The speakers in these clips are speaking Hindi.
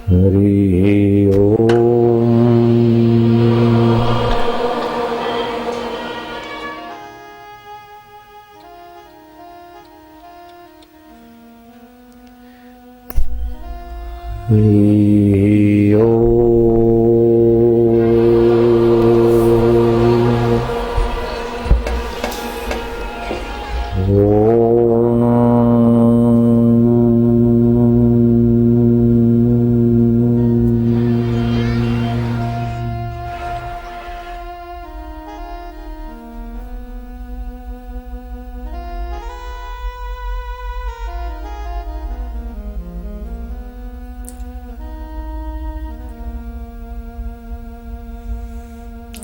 हरि ओम। हरि ओम।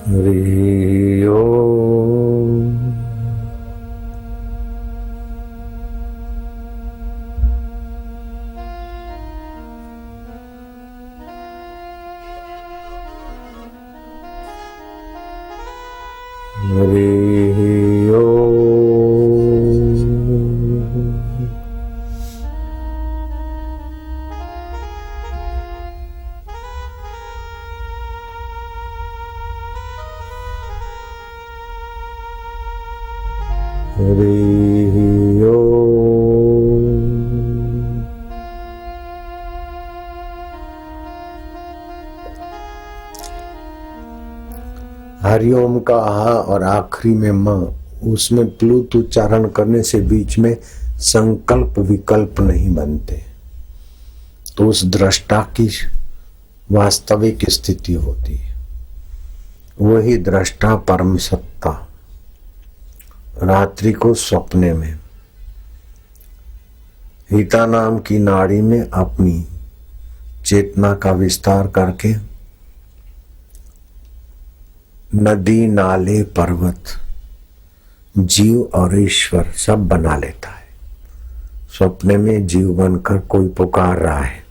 हरि ओम। हरि ओम। हरि ओम। हरिओम का आ और आखिरी में म, उसमें प्लुत उच्चारण करने से बीच में संकल्प विकल्प नहीं बनते, तो उस दृष्टा की वास्तविक स्थिति होती है। वही दृष्टा परम सत्ता रात्रि को सपने में हिता नाम की नाड़ी में अपनी चेतना का विस्तार करके नदी नाले पर्वत जीव और ईश्वर सब बना लेता है। सपने में जीव बनकर कोई पुकार रहा है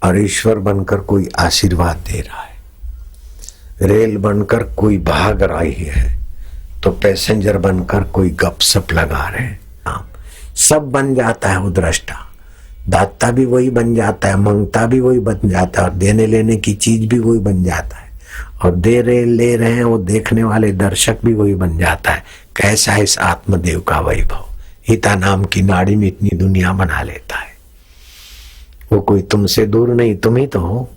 और ईश्वर बनकर कोई आशीर्वाद दे रहा है। रेल बनकर कोई भाग रही है तो पैसेंजर बनकर कोई गपशप लगा रहे हैं। सब बन जाता है वो दृष्टा। दाता भी वही बन जाता है, मांगता भी वही बन जाता है और देने लेने की चीज भी वही बन जाता है। और दे रहे ले रहे हैं वो देखने वाले दर्शक भी वही बन जाता है। कैसा है इस आत्मदेव का वैभव। हिता नाम की नाड़ी में इतनी दुनिया बना लेता है। वो कोई तुमसे दूर नहीं, तुम ही तो हो।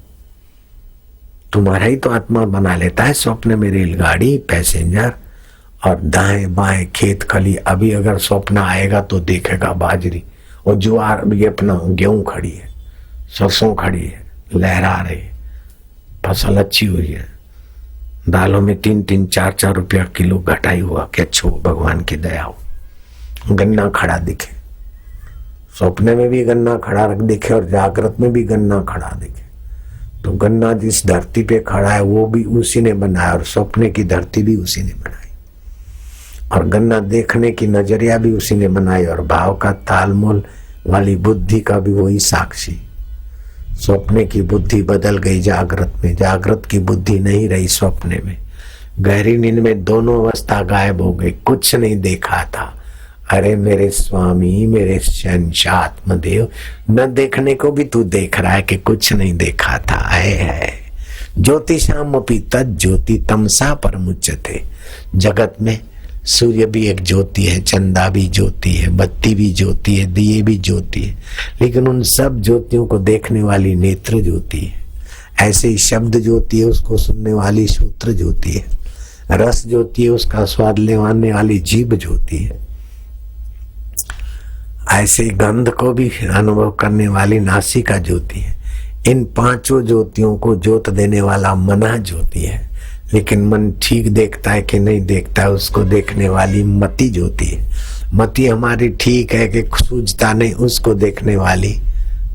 तुम्हारा ही तो आत्मा बना लेता है। स्वप्न में रेलगाड़ी, पैसेंजर और दाएं बाएं खेत खली। अभी अगर स्वप्न आएगा तो देखेगा बाजरी और ज्वार भी, अपना गेहूं खड़ी है, सरसों खड़ी है, लहरा रही, फसल अच्छी हुई है। दालों में 3-3, 4-4 रुपया किलो घटाई हुआ कि अच्छो भगवान की दया हो। गन्ना खड़ा दिखे, सपने में भी गन्ना खड़ा रख दिखे और जागृत में भी गन्ना खड़ा दिखे। तो गन्ना जिस धरती पे खड़ा है वो भी उसी ने बनाया और सपने की धरती भी उसी ने बनाई और गन्ना देखने की नजरिया भी उसी ने बनाई और भाव का तालमोल वाली बुद्धि का भी वही साक्षी। स्वप्ने की बुद्धि बदल गई जागृत में, जागृत की बुद्धि नहीं रही स्वप्ने में। गहरी नींद में दोनों अवस्था गायब हो गई, कुछ नहीं देखा था। अरे मेरे स्वामी, मेरे शहंशाह आत्मदेव, न देखने को भी तू देख रहा है कि कुछ नहीं देखा था। है ज्योतिषाम अपि तत् ज्योति तमसा परमुच्यते। जगत में सूर्य भी एक ज्योति है, चंदा भी ज्योति है, बत्ती भी ज्योति है, दिए भी ज्योति है, लेकिन उन सब ज्योतियों को देखने वाली नेत्र ज्योति है। ऐसे ही शब्द ज्योति है, उसको सुनने वाली श्रोत्र ज्योति है। रस ज्योति है, उसका स्वाद लेवाने वाली जीभ ज्योति है। ऐसे गंध को भी अनुभव करने वाली नासिका ज्योति है। इन पांचों ज्योतियों को ज्योत देने वाला मना ज्योति है। लेकिन मन ठीक देखता है कि नहीं देखता है, उसको देखने वाली मति ज्योति है। मति हमारी ठीक है कि सूझता नहीं, उसको देखने वाली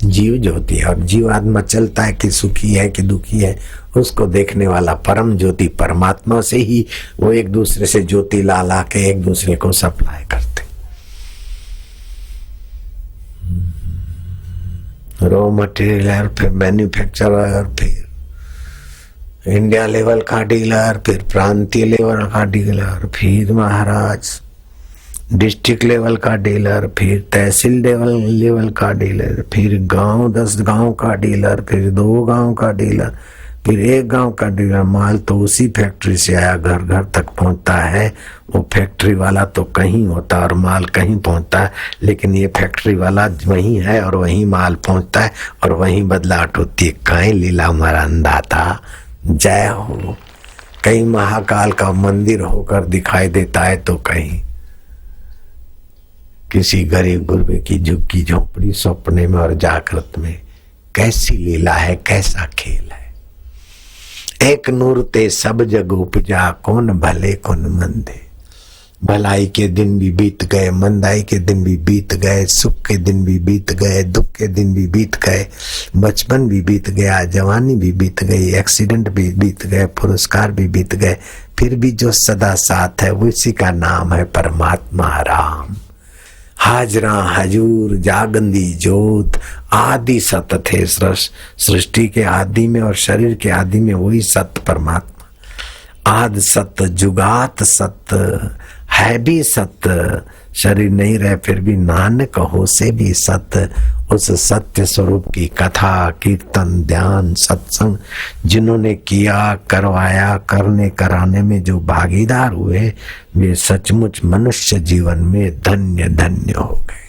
जीव ज्योति है। और जीव आत्मा चलता है कि सुखी है कि दुखी है, उसको देखने वाला परम ज्योति परमात्मा से ही वो एक दूसरे से ज्योति ला ला के एक दूसरे को सप्लाई करते। रॉ मटेरियल है, फिर मैन्युफैक्चरर है, फिर इंडिया लेवल का डीलर, फिर प्रांतीय लेवल का डीलर, फिर महाराज डिस्ट्रिक्ट लेवल का डीलर, फिर तहसील लेवल का डीलर, फिर गांव 10 गांव का डीलर, फिर 2 गांव का डीलर, फिर 1 गांव का डीलर। माल तो उसी फैक्ट्री से आया, घर घर तक पहुंचता है। वो फैक्ट्री वाला तो कहीं होता और माल कहीं पहुंचता है, लेकिन ये फैक्ट्री वाला वहीं है और वहीं माल पहुंचता है और वहीं बदलाहट होती है। कहीं लीला हमारा अंदाता। जय हो। कहीं महाकाल का मंदिर होकर दिखाई देता है तो कहीं किसी गरीब गुरबे की झुग्गी झोपड़ी सपने में और जागृत में। कैसी लीला है, कैसा खेल है। एक नूर ते सब जग उपजा, कौन भले कौन मंदे। भलाई के दिन भी बीत गए, मंदाई के दिन भी बीत गए, सुख के दिन भी बीत गए, दुख के दिन भी बीत गए, बचपन भी बीत गया, जवानी भी बीत गई, एक्सीडेंट भी बीत गए, पुरस्कार भी बीत गए, फिर भी जो सदा साथ है उसी का नाम है परमात्मा राम। हाजरा हजूर जागंदी जोत, आदि सत थे। सृष्टि के आदि में और शरीर के आदि में वही सत्य परमात्मा। आद सत्य, जुगात सत्य, है भी सत्य। शरीर नहीं रहे फिर भी नानक हो से भी सत्य। उस सत्य स्वरूप की कथा, कीर्तन, ध्यान, सत्संग जिन्होंने किया, करवाया, करने कराने में जो भागीदार हुए, वे सचमुच मनुष्य जीवन में धन्य धन्य हो गए।